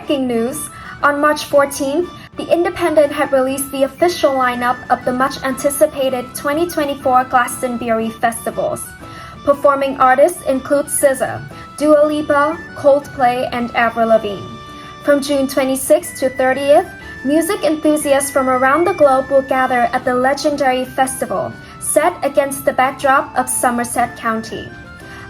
breaking news, on March 14th, The Independent had released the official lineup of the much-anticipated 2024 Glastonbury festivals. Performing artists include SZA, Dua Lipa, Coldplay, and Avril Lavigne. From June 26th to 30th, music enthusiasts from around the globe will gather at the legendary festival, set against the backdrop of Somerset County.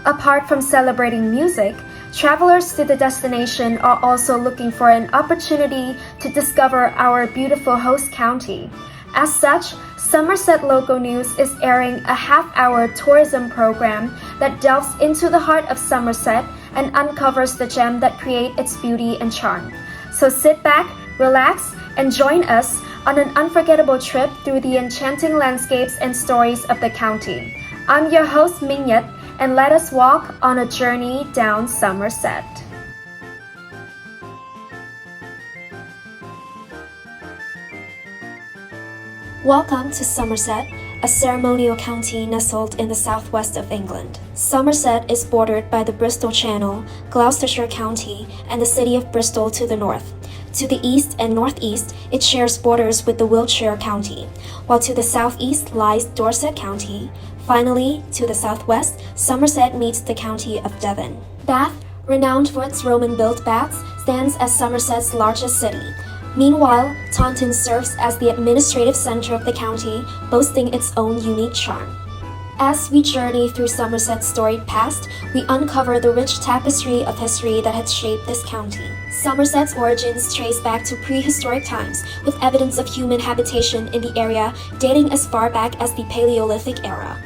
Apart from celebrating music, travelers to the destination are also looking for an opportunity to discover our beautiful host county. As such, Somerset Local News is airing a half-hour tourism program that delves into the heart of Somerset and uncovers the gem that create its beauty and charm. So sit back, relax, and join us on an unforgettable trip through the enchanting landscapes and stories of the county. I'm your host, Mingyet, and let us walk on a journey down Somerset. Welcome to Somerset, a ceremonial county nestled in the southwest of England. Somerset is bordered by the Bristol Channel, Gloucestershire County, and the city of Bristol to the north. To the east and northeast, it shares borders with the Wiltshire County, while to the southeast lies Dorset County. Finally, to the southwest, Somerset meets the county of Devon. Bath, renowned for its Roman-built baths, stands as Somerset's largest city. Meanwhile, Taunton serves as the administrative center of the county, boasting its own unique charm. As we journey through Somerset's storied past, we uncover the rich tapestry of history that has shaped this county. Somerset's origins trace back to prehistoric times, with evidence of human habitation in the area dating as far back as the Paleolithic era.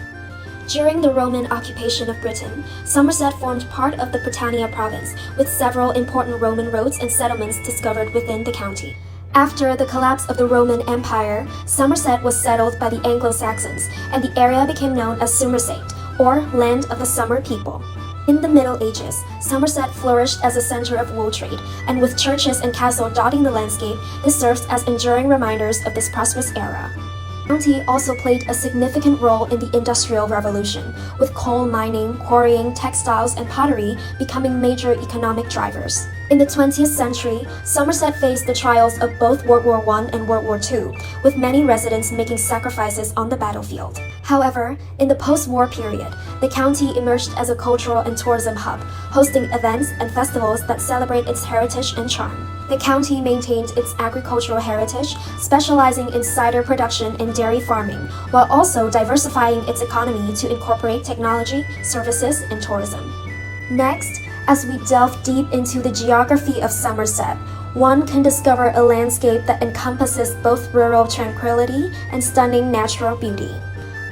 During the Roman occupation of Britain, Somerset formed part of the Britannia province, with several important Roman roads and settlements discovered within the county. After the collapse of the Roman Empire, Somerset was settled by the Anglo-Saxons, and the area became known as Somerset, or Land of the Summer People. In the Middle Ages, Somerset flourished as a center of wool trade, and with churches and castles dotting the landscape, this serves as enduring reminders of this prosperous era. The county also played a significant role in the Industrial Revolution, with coal mining, quarrying, textiles, and pottery becoming major economic drivers. In the 20th century, Somerset faced the trials of both World War I and World War II, with many residents making sacrifices on the battlefield. However, in the post-war period, the county emerged as a cultural and tourism hub, hosting events and festivals that celebrate its heritage and charm. The county maintained its agricultural heritage, specializing in cider production and dairy farming, while also diversifying its economy to incorporate technology, services, and tourism. Next, as we delve deep into the geography of Somerset, one can discover a landscape that encompasses both rural tranquility and stunning natural beauty.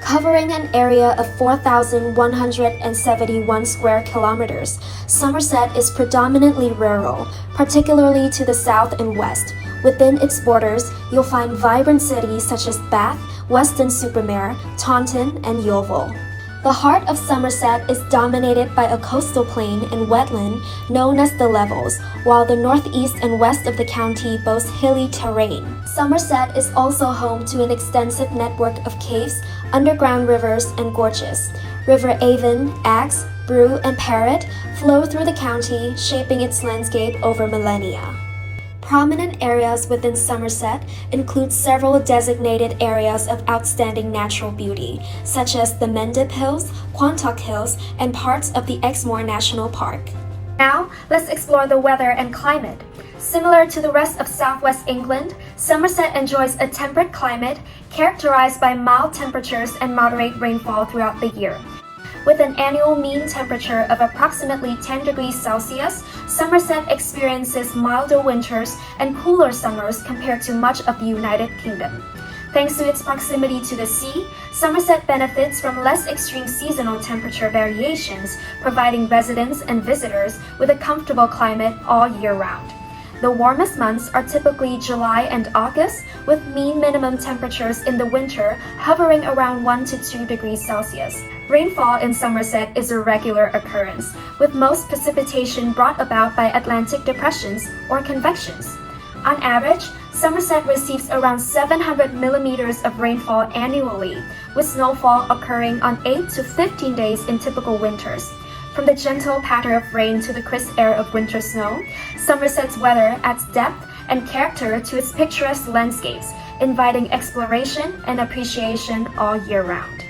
Covering an area of 4,171 square kilometers, Somerset is predominantly rural, particularly to the south and west. Within its borders, you'll find vibrant cities such as Bath, Weston-super-Mare, Taunton, and Yeovil. The heart of Somerset is dominated by a coastal plain and wetland known as the Levels, while the northeast and west of the county boast hilly terrain. Somerset is also home to an extensive network of caves, underground rivers, and gorges. River Avon, Axe, Brew, and Parrot flow through the county, shaping its landscape over millennia. Prominent areas within Somerset include several designated areas of outstanding natural beauty, such as the Mendip Hills, Quantock Hills, and parts of the Exmoor National Park. Now, let's explore the weather and climate. Similar to the rest of southwest England, Somerset enjoys a temperate climate characterized by mild temperatures and moderate rainfall throughout the year. With an annual mean temperature of approximately 10 degrees Celsius, Somerset experiences milder winters and cooler summers compared to much of the United Kingdom. Thanks to its proximity to the sea, Somerset benefits from less extreme seasonal temperature variations, providing residents and visitors with a comfortable climate all year round. The warmest months are typically July and August, with mean minimum temperatures in the winter hovering around 1 to 2 degrees Celsius. Rainfall in Somerset is a regular occurrence, with most precipitation brought about by Atlantic depressions or convections. On average, Somerset receives around 700 millimeters of rainfall annually, with snowfall occurring on 8 to 15 days in typical winters. From the gentle patter of rain to the crisp air of winter snow, Somerset's weather adds depth and character to its picturesque landscapes, inviting exploration and appreciation all year round.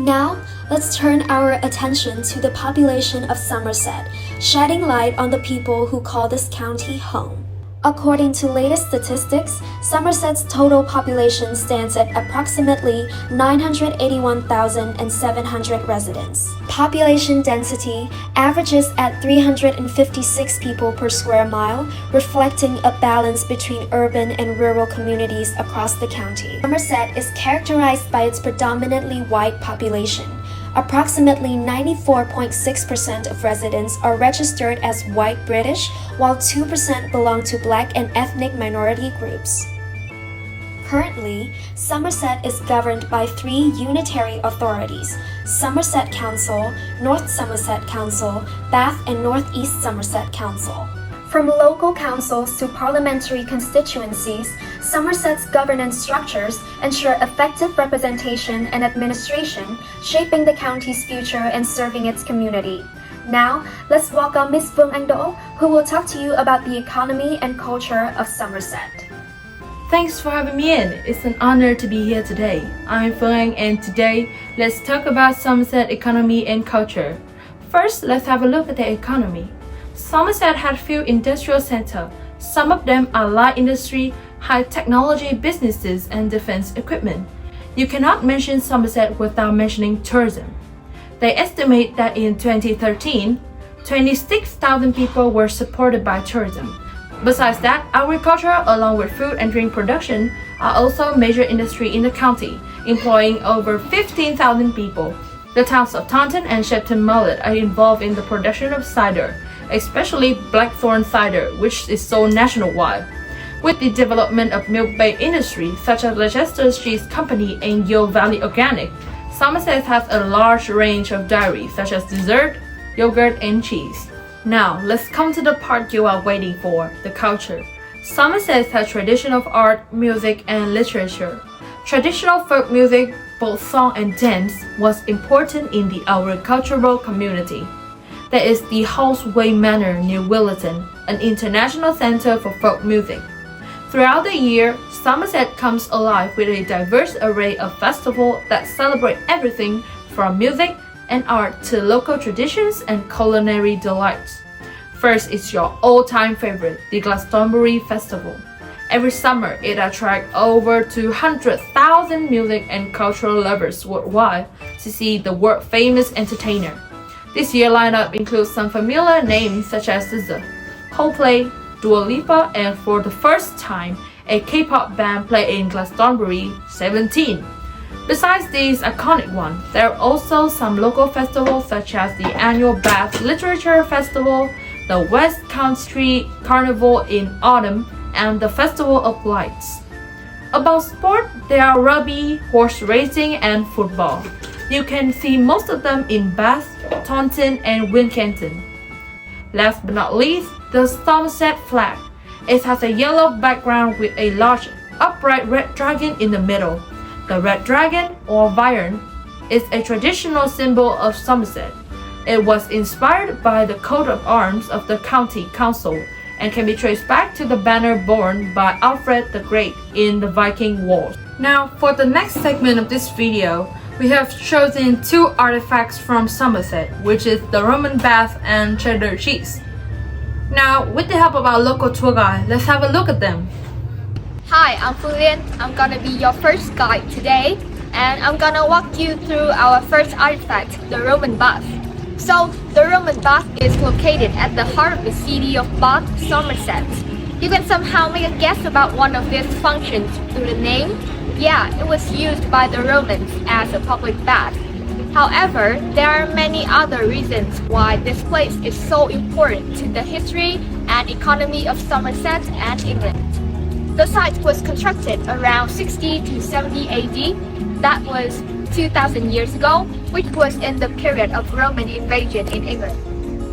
Now, let's turn our attention to the population of Somerset, shedding light on the people who call this county home. According to latest statistics, Somerset's total population stands at approximately 981,700 residents. Population density averages at 356 people per square mile, reflecting a balance between urban and rural communities across the county. Somerset is characterized by its predominantly white population. Approximately 94.6% of residents are registered as white British, while 2% belong to Black and ethnic minority groups. Currently, Somerset is governed by three unitary authorities: Somerset Council, North Somerset Council, Bath and North East Somerset Council. From local councils to parliamentary constituencies, Somerset's governance structures ensure effective representation and administration, shaping the county's future and serving its community. Now, let's welcome Ms. Phương Anh Do, who will talk to you about the economy and culture of Somerset. Thanks for having me in. It's an honor to be here today. I'm Phương Anh, and today, let's talk about Somerset economy and culture. First, let's have a look at the economy. Somerset had few industrial centers. Some of them are light industry, high technology businesses, and defense equipment. You cannot mention Somerset without mentioning tourism. They estimate that in 2013, 26,000 people were supported by tourism. Besides that, agriculture along with food and drink production are also a major industry in the county, employing over 15,000 people. The towns of Taunton and Shepton Mallet are involved in the production of cider, especially blackthorn cider, which is sold nationwide. With the development of milk-based industry such as Leicester Cheese Company and Yeo Valley Organic, Somerset has a large range of dairies such as dessert, yogurt, and cheese. Now, let's come to the part you are waiting for, the culture. Somerset has tradition of art, music, and literature. Traditional folk music, both song and dance, was important in the agricultural community. There is the Houseway Manor near Willerton, an international center for folk music. Throughout the year, Somerset comes alive with a diverse array of festivals that celebrate everything from music and art to local traditions and culinary delights. First is your all-time favorite, the Glastonbury Festival. Every summer, it attracts over 200,000 music and cultural lovers worldwide to see the world-famous entertainer. This year's lineup includes some familiar names such as SZA, Coldplay, Dua Lipa, and for the first time, a K-pop band played in Glastonbury, 17. Besides these iconic ones, there are also some local festivals such as the annual Bath Literature Festival, the West Country Carnival in autumn, and the Festival of Lights. About sport, there are rugby, horse racing, and football. You can see most of them in Bath, Taunton, and Wincanton. Last but not least, the Somerset flag. It has a yellow background with a large upright red dragon in the middle. The red dragon, or Viren, is a traditional symbol of Somerset. It was inspired by the coat of arms of the county council and can be traced back to the banner borne by Alfred the Great in the Viking Wars. Now, for the next segment of this video, we have chosen two artifacts from Somerset, which is the Roman bath and cheddar cheese. Now, with the help of our local tour guide, let's have a look at them. Hi, I'm Fulian. I'm gonna be your first guide today, and I'm gonna walk you through our first artifact, the Roman bath. So, the Roman bath is located at the heart of the city of Bath, Somerset. You can somehow make a guess about one of its functions through the name. Yeah, it was used by the Romans as a public bath. However, there are many other reasons why this place is so important to the history and economy of Somerset and England. The site was constructed around 60 to 70 AD. That was 2,000 years ago, which was in the period of Roman invasion in England.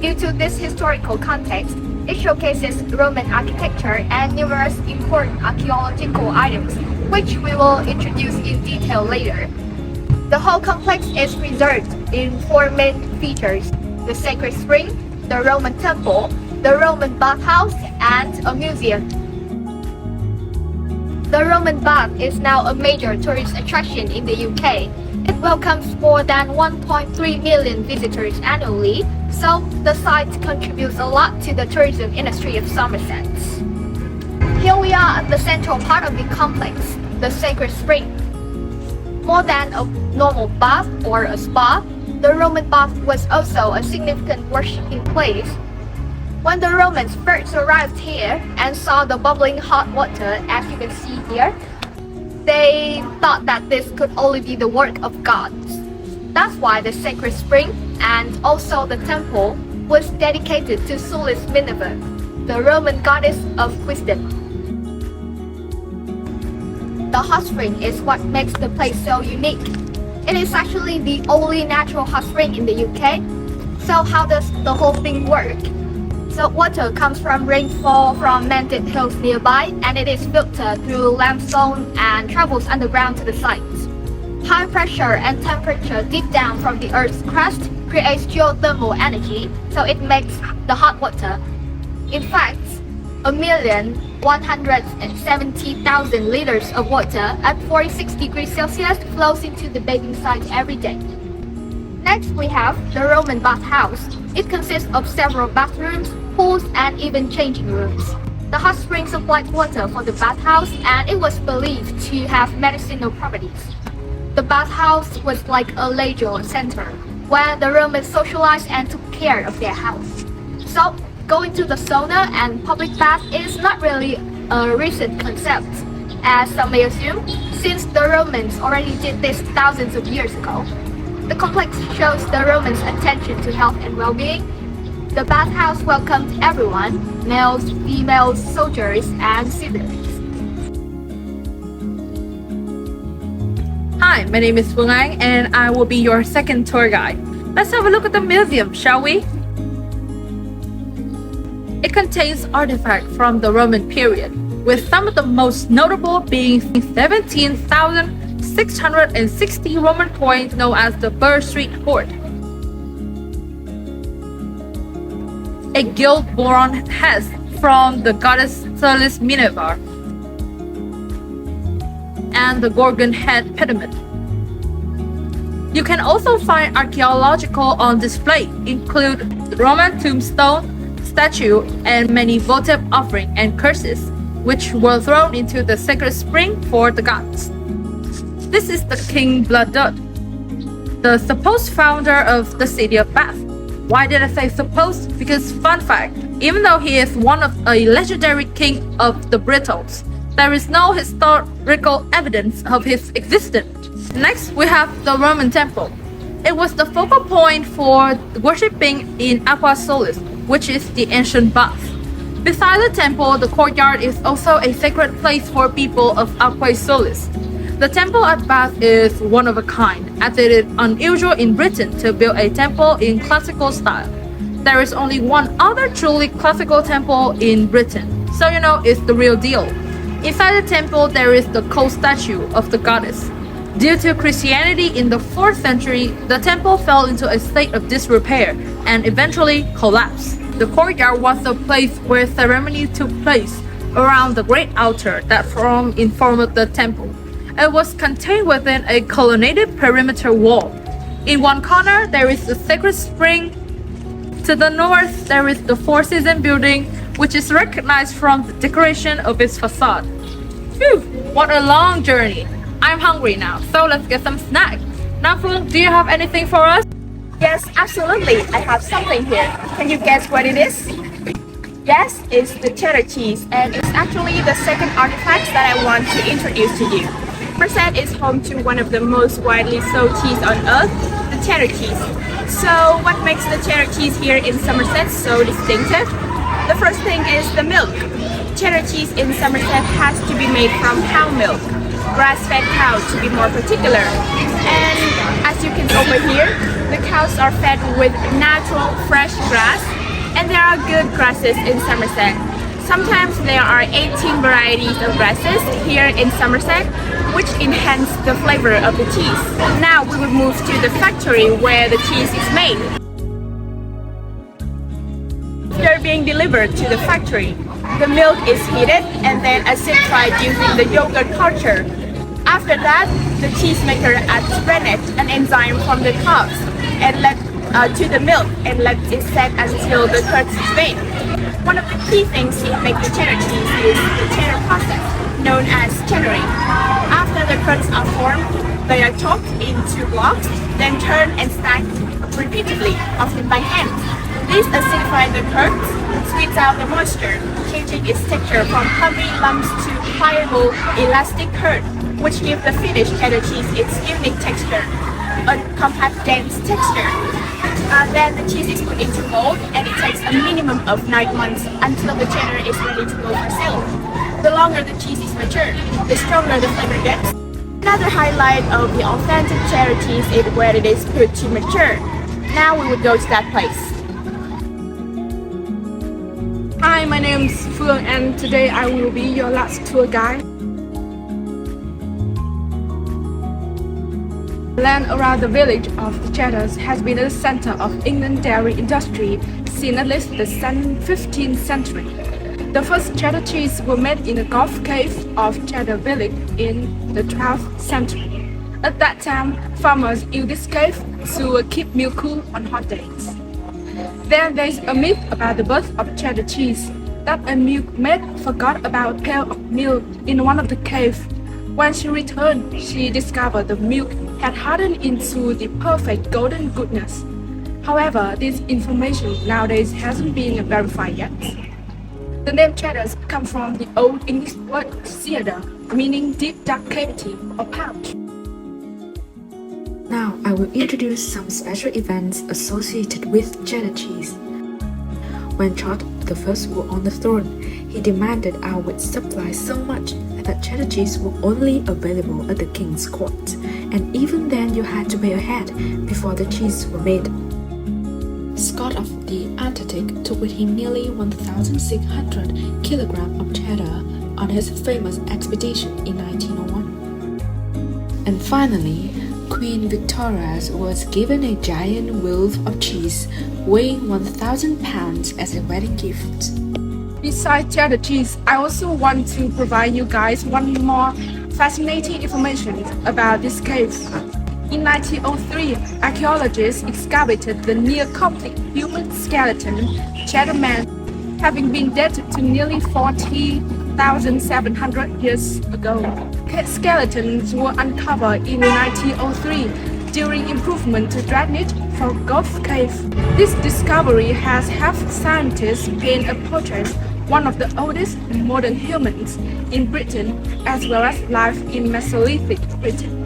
Due to this historical context, it showcases Roman architecture and numerous important archaeological items, which we will introduce in detail later. The whole complex is preserved in four main features. the sacred spring, the Roman temple, the Roman bathhouse, and a museum. The Roman bath is now a major tourist attraction in the UK. It welcomes more than 1.3 million visitors annually, so the site contributes a lot to the tourism industry of Somerset. Here we are at the central part of the complex, the sacred spring. More than a normal bath or a spa, the Roman bath was also a significant worshipping place. When the Romans first arrived here and saw the bubbling hot water, as you can see here, they thought that this could only be the work of gods. That's why the sacred spring and also the temple was dedicated to Sulis Minerva, the Roman goddess of wisdom. The hot spring is what makes the place so unique. It is actually the only natural hot spring in the UK. So how does the whole thing work? So water comes from rainfall from Mendip Hills nearby, and it is filtered through limestone and travels underground to the site. High pressure and temperature deep down from the Earth's crust creates geothermal energy, so it makes the hot water. In fact, 1,170,000 liters of water at 46 degrees Celsius flows into the bathing site every day. Next, we have the Roman bathhouse. It consists of several bathrooms, pools, and even changing rooms. The hot spring supplied water for the bathhouse, and it was believed to have medicinal properties. The bathhouse was like a leisure center, where the Romans socialized and took care of their health. So, going to the sauna and public bath is not really a recent concept, as some may assume, since the Romans already did this thousands of years ago. The complex shows the Romans' attention to health and well-being. The bathhouse welcomed everyone, males, females, soldiers, and civilians. Hi, my name is Phương Anh, and I will be your second tour guide. Let's have a look at the museum, shall we? It contains artifacts from the Roman period, with some of the most notable being 17,660 Roman coins known as the Burr Street hoard, a gilt bronze head from the goddess Sulis Minerva, and the Gorgon head pediment. You can also find archaeological on display, include the Roman tombstone, statue, and many votive offerings and curses, which were thrown into the sacred spring for the gods. This is the King Bloodud, the supposed founder of the city of Bath. Why did I say supposed? Because fun fact, even though he is one of a legendary king of the Britons, there is no historical evidence of his existence. Next, we have the Roman temple. It was the focal point for worshipping in Aqua Solis, which is the ancient bath. Beside the temple, the courtyard is also a sacred place for people of Aqua Solis. The temple at Bath is one of a kind, as it is unusual in Britain to build a temple in classical style. There is only one other truly classical temple in Britain, so you know it's the real deal. Inside the temple, there is the cold statue of the goddess. Due to Christianity in the 4th century, the temple fell into a state of disrepair and eventually collapsed. The courtyard was the place where ceremonies took place around the great altar that formed the temple. It was contained within a colonnaded perimeter wall. In one corner, there is the sacred spring. To the north, there is the Four Seasons building, which is recognized from the decoration of its facade. Phew, what a long journey! I'm hungry now, so let's get some snacks. Now, Phương, do you have anything for us? Yes, absolutely. I have something here. Can you guess what it is? Yes, it's the cheddar cheese, and it's actually the second artifact that I want to introduce to you. Somerset is home to one of the most widely sold cheese on earth, the cheddar cheese. So what makes the cheddar cheese here in Somerset so distinctive? The first thing is the milk. Cheddar cheese in Somerset has to be made from cow milk, grass-fed cow to be more particular. And as you can see over here, the cows are fed with natural fresh grass, and there are good grasses in Somerset. Sometimes there are 18 varieties of grasses here in Somerset, which enhance the flavor of the cheese. Now we will move to the factory where the cheese is made. being delivered to the factory. The milk is heated and then acidified using the yogurt culture. After that, the cheesemaker adds rennet, an enzyme from the cows, and to the milk and let it set until the curd is made. One of the key things in making cheddar cheese is the cheddar process, known as cheddaring. After the curds are formed, they are chopped into blocks, then turned and stacked repeatedly, often by hand. This acidifies the curds, squeeze out the moisture, changing its texture from clumpy lumps to pliable, elastic curd, which gives the finished cheddar cheese its unique texture, a compact, dense texture. Then the cheese is put into mold, and it takes a minimum of 9 months until the cheddar is ready to go for sale. The longer the cheese is matured, the stronger the flavor gets. Another highlight of the authentic cheddar cheese is where it is put to mature. Now we would go to that place. Hi, my name is Phương and today I will be your last tour guide. The land around the village of Cheddars has been the center of England dairy industry since at least the 15th century. The first cheddar cheese were made in the Gulf Cave of Cheddar village in the 12th century. At that time, farmers used this cave to keep milk cool on hot days. Then there is a myth about the birth of cheddar cheese, that a milkmaid forgot about a pail of milk in one of the caves. When she returned, she discovered the milk had hardened into the perfect golden goodness. However, this information nowadays hasn't been verified yet. The name cheddars comes from the Old English word "ceader", meaning deep dark cavity or pouch. Now I will introduce some special events associated with cheddar cheese. When Charles I was on the throne, he demanded our wheat supply so much that cheddar cheese was only available at the king's court, and even then you had to pay ahead before the cheese was made. Scott of the Antarctic took with him nearly 1,600 kilograms of cheddar on his famous expedition in 1901. And finally, Queen Victoria was given a giant loaf of cheese weighing 1,000 pounds as a wedding gift. Besides cheddar cheese, I also want to provide you guys one more fascinating information about this cave. In 1903, archaeologists excavated the near-complete human skeleton Cheddar Man, having been dated to nearly 40,700 years ago. Skeletons were uncovered in 1903 during improvement to drainage from Gulf Cave. This discovery has helped scientists paint a portrait one of the oldest modern humans in Britain, as well as life in Mesolithic Britain.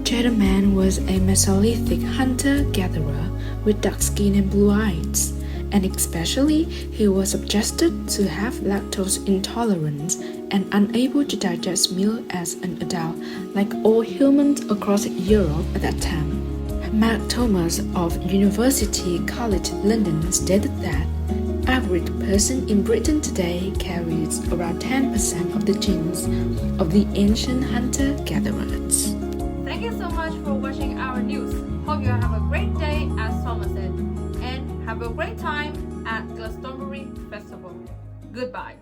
Cheddar Man was a Mesolithic hunter-gatherer with dark skin and blue eyes, and especially he was subjected to have lactose intolerance and unable to digest milk as an adult, like all humans across Europe at that time. Mark Thomas of University College London stated that average person in Britain today carries around 10% of the genes of the ancient hunter-gatherers. Thank you so much for watching our news. Hope you have a great day at Somerset and have a great time at Glastonbury Festival. Goodbye.